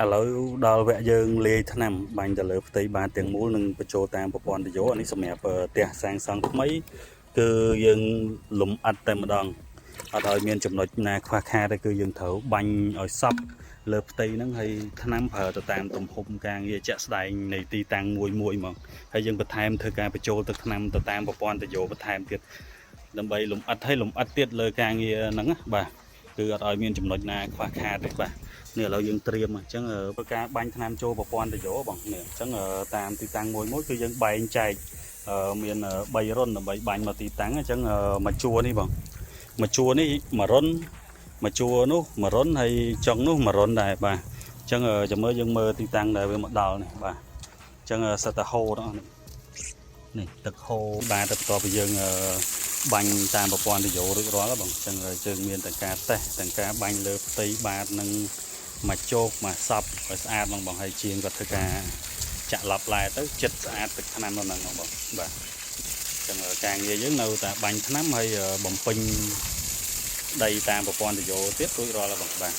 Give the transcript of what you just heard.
ឥឡូវដល់វគ្គយើងលាយថ្នាំបាញ់ទៅលើផ្ទៃបាតទាំងមូលនិងបញ្ចូលតាមប្រព័ន្ធទយោនេះសម្រាប់ផ្ទះសាងសង់ថ្មីគឺយើងលំអិតតែម្ដងអត់ឲ្យមានចំណុចណាខ្វះខាតទេគឺយើងត្រូវបាញ់ឲ្យសពលើផ្ទៃហ្នឹងហើយថ្នាំប្រើទៅតាមទំហំការងារជាក់ស្ដែងនៃទីតាំងមួយហ្មងហើយយើងបន្ថែមធ្វើការបញ្ចូលទឹកថ្នាំទៅតាមប្រព័ន្ធទយោបន្ថែមទៀតដើម្បីលំអិតឲ្យលំអិតទៀតលើការងារហ្នឹងណាបាទគឺអត់ឲ្យមានចំណុចណាខ្វះខាតទេបាទនេះឥឡូវយើងត្រៀមអញ្ចឹងធ្វើការបាញ់ថ្នាំចូលប្រព័ន្ធទយោបងនេះអញ្ចឹងតាមទីតាំងមួយគឺយើងបែងចែកមាន3រុនដើម្បីបាញ់មកទីតាំងអញ្ចឹងមួយជួរនេះបងមួយជួរនេះមួយរុនមួយជួរនោះមួយរុនហើយចុងនោះមួយរុនដែរបាទអញ្ចឹងចាំមើលយើងមើលទីតាំងដែលវាមកដល់នេះបាទអញ្ចឹងសិតតែហូរទាំងអស់នេះទឹកហូរបាទទៅបន្ទាប់ពីយើងបាញ់តាមប្រព័ន្ធទយោរួចរាល់បងអញ្ចឹងយើងមានតែការតេស្តទាំងការបាញ់លើផ្ទៃបាតនិងមកជោគមកសពឲ្យស្អាតបងហើយជាងគាត់ធ្វើការចាក់ឡប់ឡែទៅចិត្តស្អាតទឹកថ្នាំនោះហ្នឹងបងបាទអញ្ចឹងការងារយើងនៅតែបាញ់ថ្នាំហើយបំពេញដីតាមប្រព័ន្ធទយោទៀតរួចរាល់ហើយបងបាទ